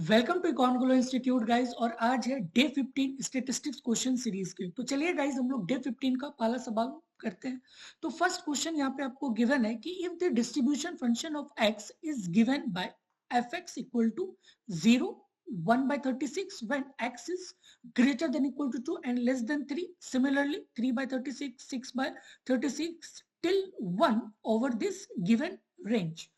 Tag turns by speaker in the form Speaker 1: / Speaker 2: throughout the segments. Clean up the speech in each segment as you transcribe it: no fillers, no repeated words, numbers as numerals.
Speaker 1: Welcome to economical institute guys. और आज है डे 15 स्टेटिस्टिक्स क्वेश्चन सीरीज के। तो चलिए गाइस हम लोग डे 15 का पहला सवाल करते हैं। तो फर्स्ट क्वेश्चन यहाँ पे आपको गिवन है कि if the distribution function of x is given by f x equal to 0 1/36 when x is greater than equal to 2 and less than 3, similarly 3/36 6/36 till 1 over this given range,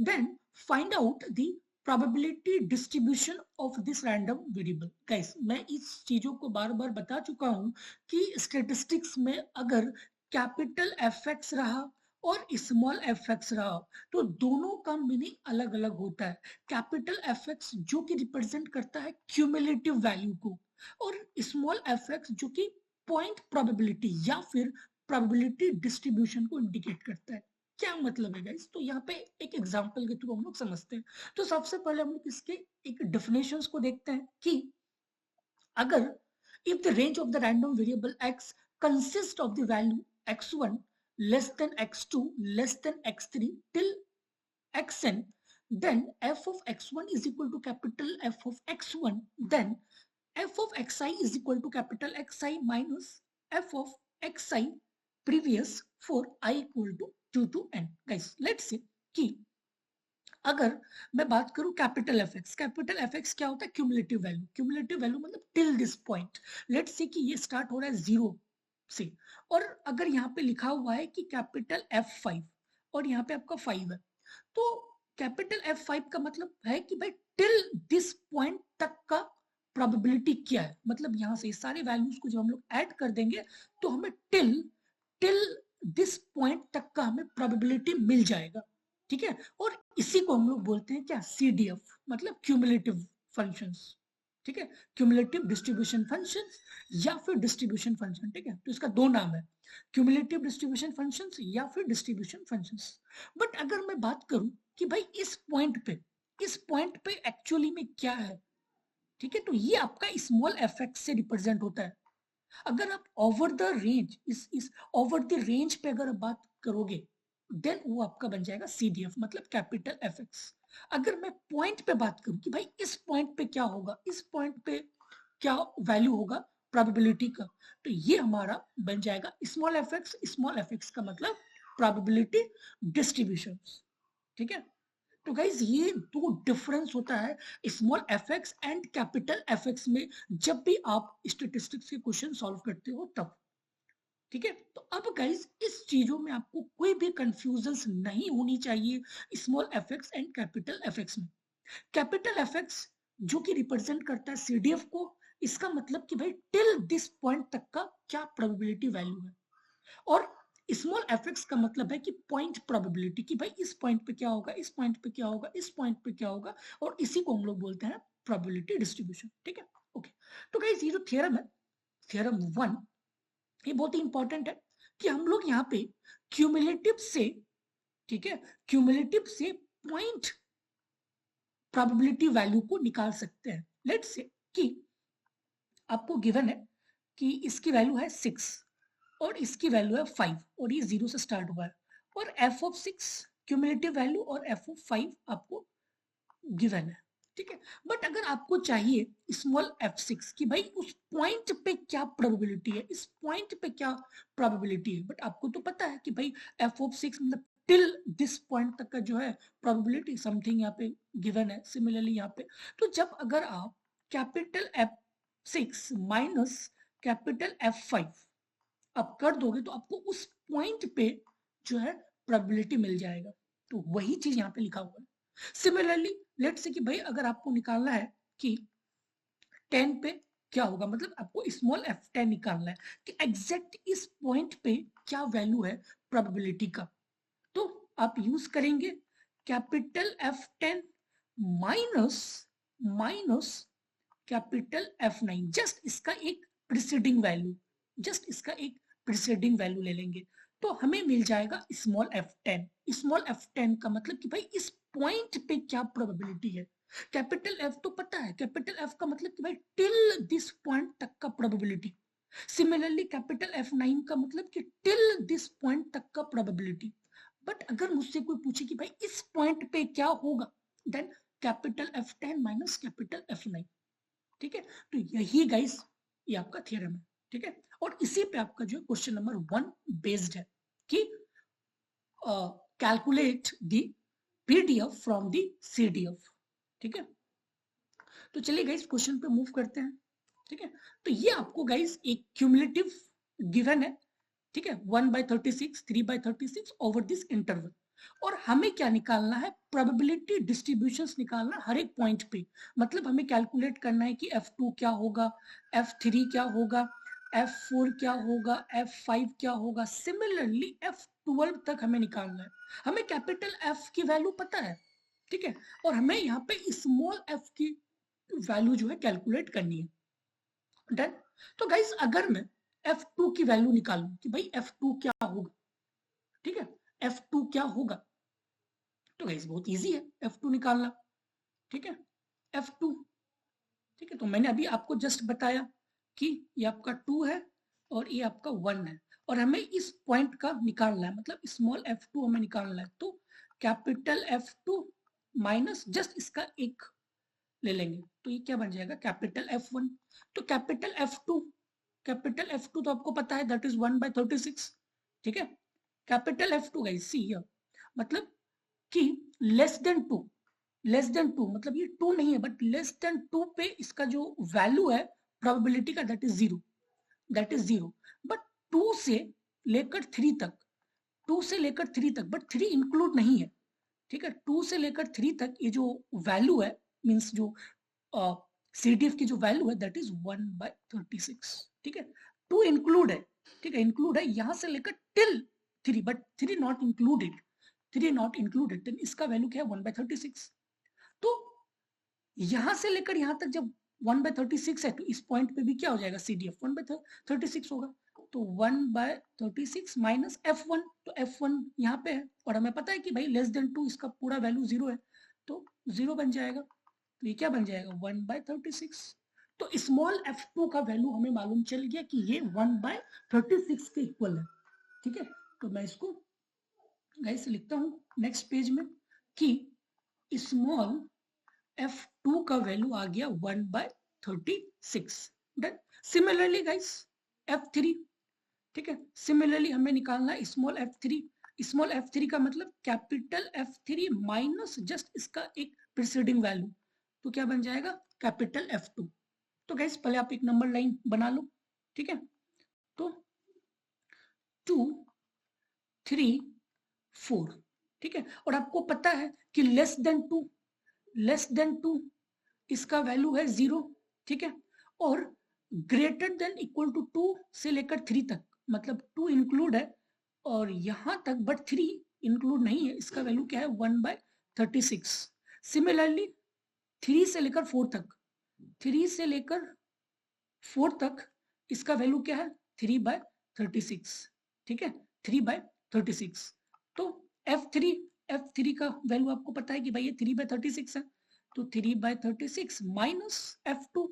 Speaker 1: then find out the probability distribution of this random variable। Guys मैं इस चीजों को बार बार बता चुका हूं कि statistics में अगर कैपिटल एफ एक्स रहा और स्मॉल एफ एक्स रहा तो दोनों का मीनिंग अलग अलग होता है। कैपिटल एफ एक्स जो कि रिप्रेजेंट करता है क्यूमुलेटिव वैल्यू को, और स्मॉल एफ एक्स जो कि पॉइंट प्रोबेबिलिटी या फिर प्रोबेबिलिटी डिस्ट्रीब्यूशन को इंडिकेट करता है। क्या मतलब है गाइस? तो यहाँ पे एक एग्जांपल के थ्रू हम लोग समझते हैं। तो सबसे पहले हम लोग इसके एक डेफिनेशंस को देखते हैं कि अगर if the range of the random variable x consists of the value x1 less than x2 less than x3 till xn, then f of x1 is equal to capital F of x1, then f of xi is equal to capital Xi minus f of xi previous for I equal to 2 to n। guys let's say कि अगर मैं बात करूं capital F x, capital F x क्या होता है? Cumulative value. Cumulative value मतलब till this point. Let's say कि ये स्टार्ट हो रहा है 0 से, और अगर यहाँ पे लिखा हुआ है कि कैपिटल F5 और यहाँ पे आपका 5 है, तो कैपिटल F5 का मतलब है कि भाई टिल दिस पॉइंट तक का प्रोबेबिलिटी क्या है। मतलब यहाँ से सारे वैल्यूज को जब हम लोग ऐड कर देंगे तो हमें टिल टिल दिस पॉइंट तक का हमें प्रोबेबिलिटी मिल जाएगा। ठीक है, और इसी को हम लोग बोलते हैं क्या? CDF, मतलब क्यूमुलेटिव फंक्शंस। ठीक है, क्यूमुलेटिव डिस्ट्रीब्यूशन फंक्शन या फिर डिस्ट्रीब्यूशन फंक्शन। ठीक है, तो इसका दो नाम है, क्यूमुलेटिव डिस्ट्रीब्यूशन फंक्शंस या फिर डिस्ट्रीब्यूशन फंक्शंस। बट अगर मैं बात करूं कि भाई इस पॉइंट पे एक्चुअली में क्या है, ठीक है, तो ये आपका स्मॉल एफ एक्स से रिप्रेजेंट होता है। अगर आप ओवर द रेंज इस ओवर द रेंज पे अगर आप बात करोगे देन वो आपका बन जाएगा CDF, मतलब कैपिटल एफ एक्स। अगर मैं पॉइंट पे बात करूं कि भाई इस पॉइंट पे क्या होगा, इस पॉइंट पे क्या वैल्यू होगा प्रोबेबिलिटी का, तो ये हमारा बन जाएगा small F x. Small F x का मतलब प्रोबेबिलिटी डिस्ट्रीब्यूशन। ठीक है, तो गाइज ये दो डिफरेंस होता है small F x and capital F x में जब भी आप स्टेटिस्टिक्स के क्वेश्चन सॉल्व करते हो तब। ठीक है, तो अब गाइज इस चीजों में आपको कोई भी कंफ्यूजन नहीं होनी चाहिए small F x and capital F x में। कैपिटल एफ एक्स जो कि रिप्रेजेंट करता है CDF को, इसका मतलब कि भाई टिल दिस पॉइंट तक का क्या प्रोबेबिलिटी वैल्यू है, और स्मॉल एफ एक्स का मतलब है कि पॉइंट प्रोबेबिलिटी, कि भाई इस पॉइंट पे क्या होगा, इस पॉइंट पे क्या होगा, इस पॉइंट पे क्या होगा, और इसी को हम लोग बोलते हैं प्रोबेबिलिटी डिस्ट्रीब्यूशन। ठीक है, ओके। तो गाइस ये जो थ्योरम है, थ्योरम 1, ये बहुत ही इंपॉर्टेंट है कि हम लोग यहाँ पे क्यूमुलेटिव से, ठीक है, क्यूमुलेटिव से पॉइंट प्रोबेबिलिटी वैल्यू को निकाल सकते हैं। लेट्स से कि आपको गिवन है कि इसकी वैल्यू है 6 और इसकी वैल्यू है 5 और ये 0 से स्टार्ट हुआ है, और f ऑफ 6 क्यूमुलेटिव वैल्यू और f ऑफ 5 आपको गिवन है। ठीक है, बट अगर आपको चाहिए स्मॉल f6 कि भाई उस पॉइंट पे क्या प्रोबेबिलिटी है, इस पॉइंट पे क्या प्रोबेबिलिटी है, बट आपको तो पता है कि भाई f ऑफ 6 मतलब टिल दिस पॉइंट तक का जो है प्रोबेबिलिटी समथिंग यहाँ पे गिवन है। सिमिलरली यहाँ पे तो जब अगर आप capital F6 minus capital F5 आप कर दोगे तो आपको उस पॉइंट पे जो है प्रोबेबिलिटी मिल जाएगा। तो वही चीज यहाँ पे लिखा हुआ है। सिमिलरली लेट्स से कि भाई अगर आपको निकालना है कि 10 पे क्या होगा, मतलब आपको स्मॉल f10 निकालना है कि एग्जैक्ट इस पॉइंट पे क्या वैल्यू है प्रोबेबिलिटी का, तो आप यूज करेंगे capital F10 minus minus capital F9, just इसका एक प्रीसीडिंग वैल्यू, जस्ट इसका एक प्रीसीडिंग वैल्यू ले लेंगे तो हमें मिल जाएगा स्मॉल f10। स्मॉल f10 का मतलब कि भाई इस पॉइंट पे क्या प्रोबेबिलिटी है। कैपिटल F तो पता है, कैपिटल F का मतलब कि भाई टिल दिस पॉइंट तक का प्रोबेबिलिटी। सिमिलरली कैपिटल F9 का मतलब कि टिल दिस पॉइंट तक का प्रोबेबिलिटी। बट अगर मुझसे कोई पूछे कि भाई इस पॉइंट पे क्या होगा, then capital F10 minus capital F9, ठीक है। तो यही गाइस ये आपका थ्योरम है, ठीक है। और इसी पे आपका जो क्वेश्चन नंबर 1 बेस्ड है कि calculate the PDF from the CDF, ठीक है। तो चलिए गाइस क्वेश्चन पे मूव करते हैं, ठीक है। तो ये आपको गाइस एक क्यूमुलेटिव गिवन है, ठीक है, 1/36, 3/36 ओवर दिस इंटरवल, और हमें क्या निकालना है, प्रोबेबिलिटी डिस्ट्रीब्यूशंस निकालना हर एक पॉइंट पे। मतलब हमें कैलकुलेट करना है कि F2 क्या होगा, F3 क्या होगा, F4 क्या होगा, F5 क्या होगा, सिमिलरली F12 तक हमें निकालना है। हमें कैपिटल F की वैल्यू पता है, ठीक है, और हमें यहाँ पे स्मॉल f की वैल्यू जो है कैलकुलेट करनी है, डन। तो गाइस अगर मैं F2 की वैल्यू निकालूं कि भाई F2 क्या होगा, ठीक है, F2 क्या होगा, तो गाइस बहुत इजी है F2 निकालना, ठीक है, F2, ठीक है। तो मैंने अभी आपको जस्ट बताया कि ये आपका 2 है और ये आपका 1 है, और हमें इस पॉइंट का निकालना है, मतलब स्मॉल F2 हमें निकालना है। तो कैपिटल F2 माइनस जस्ट इसका एक ले लेंगे, तो ये क्या बन जाएगा, कैपिटल F1। तो कैपिटल F2 तो आपको पता है दैट इज 1/36, ठीक है। Capital F2 guys see here, मतलब कि लेस देन टू मतलब ये 2 नहीं है बट लेस देन 2 पे इसका जो वैल्यू है प्रोबेबिलिटी का दैट इज जीरो, बट 2 से लेकर 3 तक, 2 से लेकर 3 तक, बट 3 इंक्लूड नहीं है, ठीक है। 2 से लेकर 3 तक ये जो वैल्यू है, मींस जो CDF की जो वैल्यू है दैट इज 1/36, ठीक है। 2 इंक्लूड है, ठीक है, इंक्लूड है यहाँ से लेकर till 3, but 3 not included, 3 not included, then इसका वैल्यू क्या है 1/36। तो यहां से लेकर यहां तक जब 1/36 है तो इस पॉइंट पे भी क्या हो जाएगा, CDF 1/36 होगा। तो 1/36 माइनस F1, तो F1 यहाँ पे है और हमें पता है कि भाई लेस देन 2 इसका पूरा वैल्यू 0 है, तो 0 बन जाएगा। तो ये क्या बन जाएगा 1/36। तो स्मॉल F2 का वैल्यू हमें मालूम चल गया कि ये 1/36 के इक्वल है, ठीक है। तो मैं इसको गाइस लिखता हूं नेक्स्ट पेज में कि स्मॉल F2 का वैल्यू आ गया 1/36, डन। सिमिलरली गाइस F3, ठीक है, सिमिलरली हमें निकालना है स्मॉल F3 का मतलब कैपिटल F3 माइनस जस्ट इसका एक प्रीसीडिंग वैल्यू, तो क्या बन जाएगा कैपिटल F2। तो गाइस पहले आप एक नंबर लाइन बना लो, ठीक है। तो 2 3 4, ठीक है, और आपको पता है कि लेस देन टू इसका वैल्यू है 0, ठीक है, और ग्रेटर देन इक्वल टू 2 से लेकर 3 तक, मतलब 2 इंक्लूड है और यहां तक, बट 3 इंक्लूड नहीं है, इसका वैल्यू क्या है 1/36। सिमिलरली 3 से लेकर 4 तक, 3 से लेकर 4 तक इसका वैल्यू क्या है 3/36, ठीक है, 3/36। तो F3 का वैल्यू आपको पता है कि भाई ये 3/36 है, तो 3/36 माइनस F2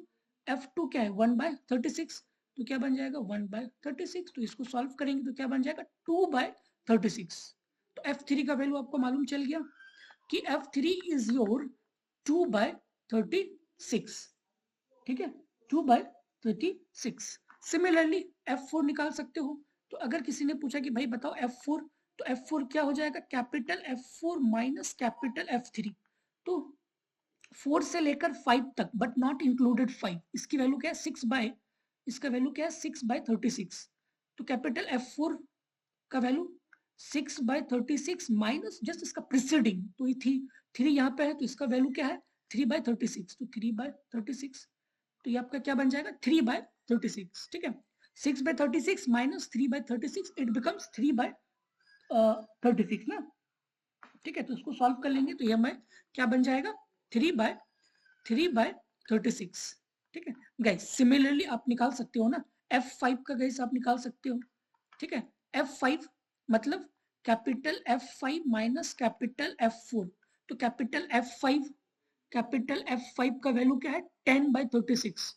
Speaker 1: क्या है 1/36, तो क्या बन जाएगा 1/36। तो इसको सॉल्व करेंगे तो क्या बन जाएगा 2/36। तो F3 का वैल्यू आपको मालूम चल गया कि F3 इज योर 2/36, ठीक है, 2/36। सिमिलरली F4 निकाल सकते हो। तो अगर किसी ने पूछा कि भाई बताओ F4, तो F4 क्या हो जाएगा capital F4 minus capital F3। तो 4 से लेकर 5 तक बट नॉट इंक्लूडेड 5, इसकी वैल्यू क्या है 6/36। तो कैपिटल F4 का वैल्यू 6/36 माइनस जस्ट इसका प्रीसीडिंग, तो ये 3 यहाँ पे है तो इसका वैल्यू क्या है 3/36, तो 3/36, तो ये आपका क्या बन जाएगा 3/36, ठीक है। 6/36 माइनस 3/36 इट बिकम्स 3/36 ना, ठीक है। तो इसको सॉल्व कर लेंगे तो ये हमें क्या बन जाएगा 3/36, ठीक है। गाइस सिमिलरली आप निकाल सकते हो ना F5 का, गाइस आप निकाल सकते हो, ठीक है। F5 मतलब capital F5 minus capital F4, तो कैपिटल F5 का वैल्यू क्या है 10/36,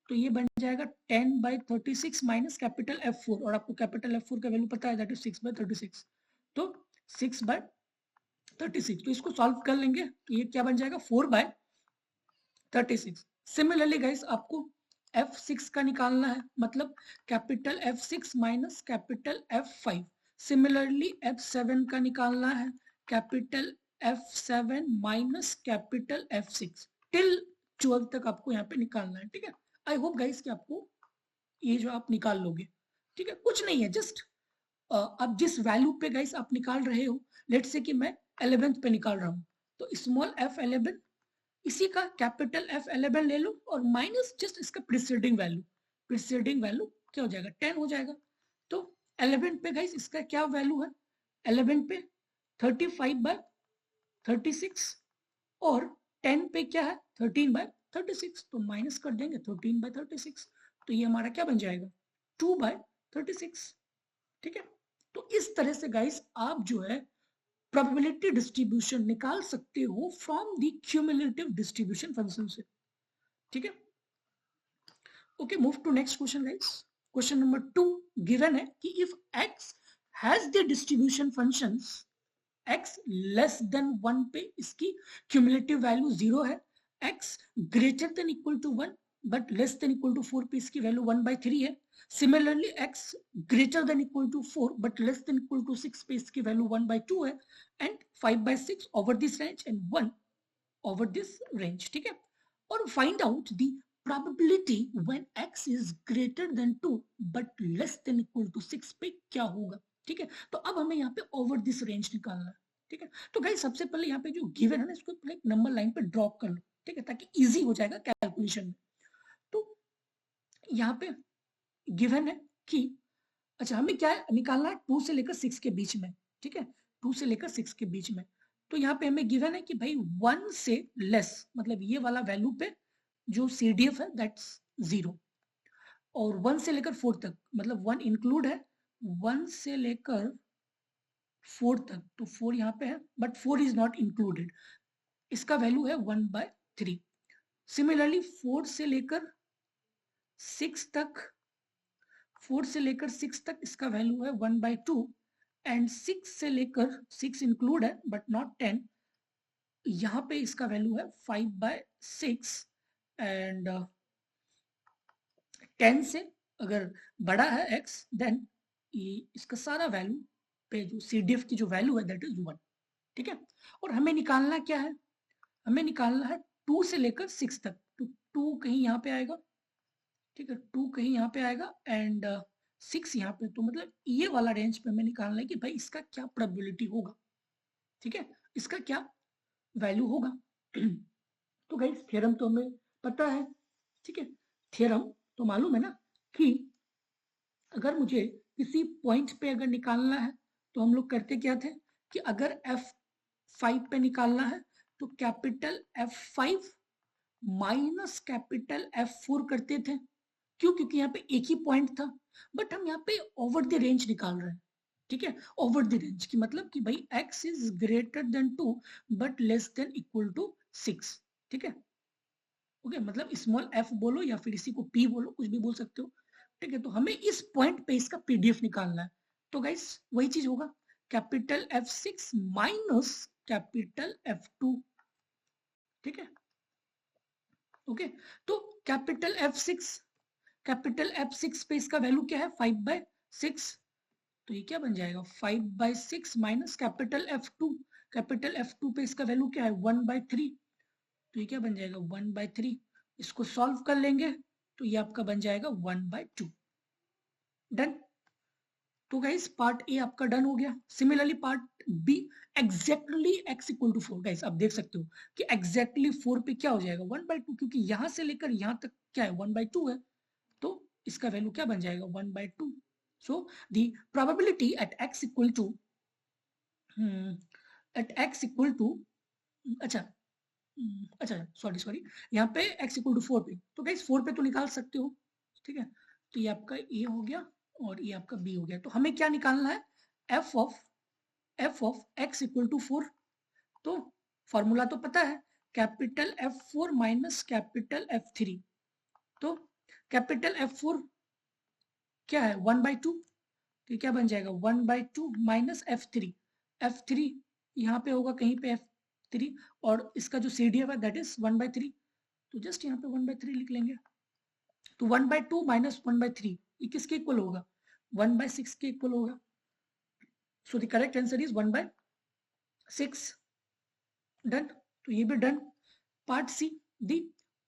Speaker 1: तो ये बन जाएगा 10/36 माइनस कैपिटल F4, और आपको कैपिटल F4 का वैल्यू पता है दैट इज 6/36, तो 36, तो इसको सॉल्व कर लेंगे तो ये क्या बन जाएगा 4/36। सिमिलरली गाइस आपको F6 का निकालना है, मतलब capital F6 minus capital F5। Similarly F7 का निकालना है, capital F7 minus capital F6 till 12 तक आपको यहाँ पे निकालना है। ठीक है, आई होप गाइस कि आपको ये जो आप निकाल लोगे। ठीक है, कुछ नहीं है, जस्ट अब जिस वैल्यू पे गाइस आप निकाल रहे हो, लेट्स से कि मैं 11th पे निकाल रहा हूँ, तो स्मॉल f11 इसी का कैपिटल F11 ले लो और माइनस जस्ट इसका प्रीसीडिंग वैल्यू क्या हो जाएगा 10 हो जाएगा। तो 11 पे गाइस इसका क्या वैल्यू है, 11 पे 35/36 और 10 पे क्या है 13/36, तो माइनस कर देंगे 13/36, तो ये हमारा क्या बन जाएगा 2/36। ठीक है, तो इस तरह से गाइस आप जो है प्रोबेबिलिटी डिस्ट्रीब्यूशन निकाल सकते हो from the cumulative distribution function से। ठीक है, okay, move to next question guys. Question number 2 given है कि if x has the distribution functions x less than 1 पे इसकी क्यूमुलेटिव वैल्यू 0 है, x greater than equal to 1 but less than equal to 4 पे इसकी वैल्यू 1/3 है। Similarly x greater than equal to 4 but less than equal to 6 पे इसकी value 1/2 है, and 5/6 over this range and 1 over this range. ठीक है, और find out the probability when x is greater than 2 but less than equal to 6 पे क्या होगा। ठीक है, तो अब हमें यहाँ पे ओवर दिस रेंज निकालना है। ठीक है, तो गाइस सबसे पहले यहाँ पे जो गिवन है ना इसको एक नंबर लाइन पे ड्रॉप कर लो। ठीक है, ताकि इजी हो जाएगा कैलकुलेशन में। तो यहाँ पे गिवन है कि अच्छा हमें क्या निकालना है 2 से लेकर 6 के बीच में। ठीक है, 2 से लेकर 6 के बीच में, तो यहाँ पे हमें गिवन है कि भाई 1 से लेस, मतलब ये वाला वैल्यू पे जो CDF है दैट्स 0, और 1 से लेकर 4 तक, मतलब 1 इंक्लूड है, 1 से लेकर 4 तक, तो 4 यहाँ पे है बट 4 इज नॉट इंक्लूडेड, इसका वैल्यू है 1/3। सिमिलरली 4 से लेकर 6 तक, 4 से लेकर 6 तक इसका वैल्यू है 1/2, एंड 6 से लेकर 6 इंक्लूड है बट नॉट 10, यहाँ पे इसका वैल्यू है 5/6, एंड 10 से अगर बड़ा है x देन इसका सारा वैल्यू पे जो CDF की जो वैल्यू है दैट इज 1। ठीक है, और हमें निकालना क्या है, हमें निकालना है 2 से लेकर 6 तक, तो 2 कहीं यहाँ पे आएगा। ठीक है, 2 कहीं यहाँ पे आएगा एंड 6 यहाँ पे, तो मतलब ये वाला रेंज पे हमें निकालना है कि भाई इसका क्या प्रोबेबिलिटी होगा। ठीक है, इसका क्या वैल्यू होगा। तो गाइस थ्योरम तो हमें पता है। ठीक है, थ्योरम तो मालूम है ना कि अगर मुझे किसी पॉइंट पे अगर निकालना है तो हम लोग करते क्या थे कि अगर F5 पे निकालना है तो capital F5 minus capital F4 करते थे। क्यों, क्योंकि यहाँ पे एक ही पॉइंट था, बट हम यहाँ पे ओवर द रेंज निकाल रहे हैं। ठीक है, ओवर द रेंज की मतलब कि भाई x is greater than 2 but less than equal to 6। ठीक है, ओके, मतलब स्मॉल f बोलो या फिर इसी को p बोलो, कुछ भी बोल सकते हो। ठीक है, तो हमें इस पॉइंट पे इसका PDF निकालना है, तो गाइस वही चीज होगा capital F6 minus capital F2। ठीक है, ओके, तो कैपिटल F6 पे इसका वैल्यू क्या है 5/6, तो ये क्या बन जाएगा 5/6 माइनस कैपिटल F2 पे इसका वैल्यू क्या है 1/3, तो ये क्या बन जाएगा 1/3। इसको सॉल्व कर लेंगे तो ये आपका बन जाएगा 1/2। डन, तो गाइस पार्ट ए आपका डन हो गया। Similarly part b exactly x equal to 4, guys आप देख सकते हो कि एग्जैक्टली 4 पे क्या हो जाएगा 1/2, क्योंकि यहां से लेकर यहां तक क्या है 1/2 है, तो इसका वैल्यू क्या बन जाएगा 1/2। So the probability at x equal to अच्छा अच्छा सॉरी यहाँ पे x इक्वल टू 4 पे, तो गाइस 4 पे तो निकाल सकते हो। ठीक है, तो ये आपका ए हो गया और ये आपका बी हो गया, तो हमें क्या निकालना है f of x equal to 4, तो फॉर्मूला तो पता है capital F4 minus capital F3, तो कैपिटल F4 क्या है 1/2, तो क्या बन जाएगा 1/2 माइनस F3 यहाँ पे होगा कहीं पे f3 और इसका जो CDF है दैट इज 1/3, तो जस्ट यहाँ पे 1/3 लिख लेंगे। तो 1/2 माइनस 1/3 ये किसके इक्वल होगा? 1/6 के इक्वल होगा। So the correct answer is 1/6। Done, तो ये भी done. Part c, the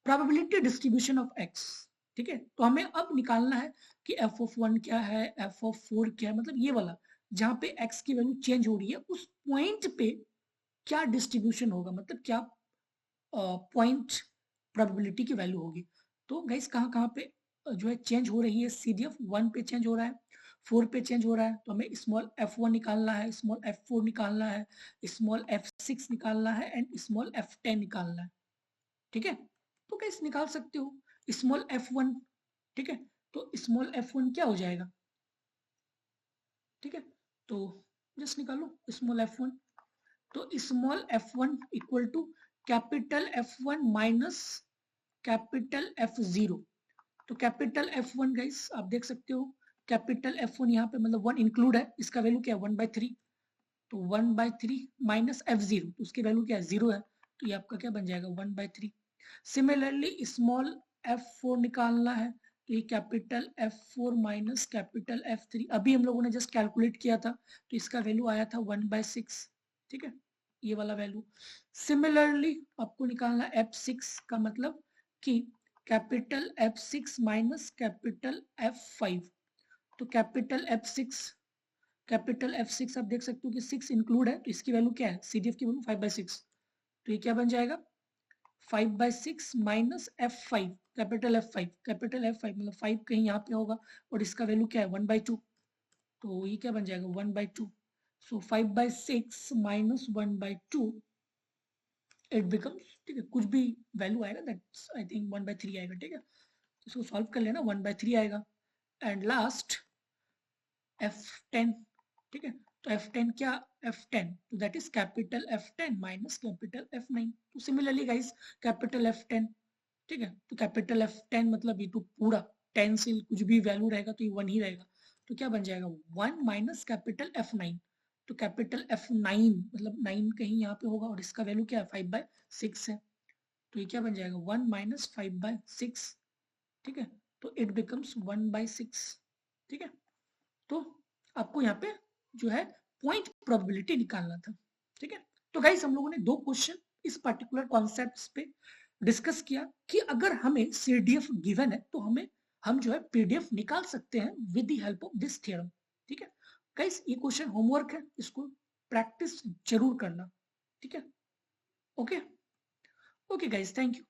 Speaker 1: probability distribution of x. ठीक है, तो हमें अब निकालना है कि f(1) क्या है, f(4) क्या है, मतलब ये वाला जहां पे x की वैल्यू चेंज हो रही है उस पॉइंट पे क्या डिस्ट्रीब्यूशन होगा, मतलब क्या पॉइंट प्रोबेबिलिटी की वैल्यू होगी। तो गाइस कहाँ कहाँ पे जो है चेंज हो रही है, CDF 1 पे चेंज हो रहा है, 4 पे चेंज हो रहा है, तो हमें स्मॉल f1 निकालना है, स्मॉल f4 निकालना है, स्मॉल f6 निकालना है एंड स्मॉल f10 निकालना है। ठीक है, तो गाइस निकाल सकते हो स्मॉल f1। ठीक है, तो स्मॉल f1 क्या हो जाएगा? ठीक है, तो जस्ट निकालो स्मॉल f1। तो small f1 equal to capital F1 minus capital F0। तो कैपिटल F1 गाइस आप देख सकते हो, कैपिटल F1 यहाँ पे मतलब 1 इंक्लूड है, इसका वैल्यू क्या है 1/3, तो 1/3 माइनस F0 तो उसकी वैल्यू क्या है 0 है, तो ये आपका क्या बन जाएगा 1/3। सिमिलरली स्मॉल f4 निकालना है, तो ये capital F4 minus capital F3, अभी हम लोगों ने जस्ट कैलकुलेट किया था तो इसका वैल्यू आया था 1/6। ठीक है, ये वाला वैल्यू। सिमिलरली आपको निकालना F6 का मतलब कि capital F6 minus capital F5, तो कैपिटल F6 आप देख सकते हो कि 6 इंक्लूड है, तो इसकी वैल्यू क्या है, CDF की वैल्यू 5/6, तो ये क्या बन जाएगा 5/6 माइनस F5, कैपिटल F5 मतलब 5 कहीं यहाँ पे होगा और इसका वैल्यू क्या है 1/2, तो ये क्या बन जाएगा 1/2। सो 5/6 माइनस 1/2 इट बिकम्स, ठीक है, कुछ भी वैल्यू आएगा दैट्स आई थिंक 1/3 आएगा। ठीक है, इसको सॉल्व कर लेना 1/3 आएगा। And last F10। ठीक है, तो F10 क्या, F10 तो that is capital F10 minus capital F9। तो सिमिलरली गाइस कैपिटल F10, ठीक है, तो कैपिटल F10 मतलब ये तो पूरा 10 से कुछ भी वैल्यू रहेगा तो ये 1 ही रहेगा, तो क्या बन जाएगा 1 माइनस कैपिटल F9, तो कैपिटल F9 मतलब 9 कहीं यहाँ पे होगा और इसका वैल्यू क्या है 5/6 है, तो ये क्या बन जाएगा 1 माइनस 5/6। ठीक है, तो इट बिकम्स 1/6। ठीक है, तो आपको यहाँ पे जो है पॉइंट प्रोबेबिलिटी निकालना था। ठीक है, तो गाइस हम लोगों ने 2 क्वेश्चन इस पर्टिकुलर कॉन्सेप्ट्स पे डिस्कस किया कि अगर हमें CDF गिवन है तो हम जो है PDF निकाल सकते हैं with the help of this theorem. ठीक है गाइस, ये क्वेश्चन होमवर्क है, इसको प्रैक्टिस जरूर करना। ठीक है, okay okay guys, thank you.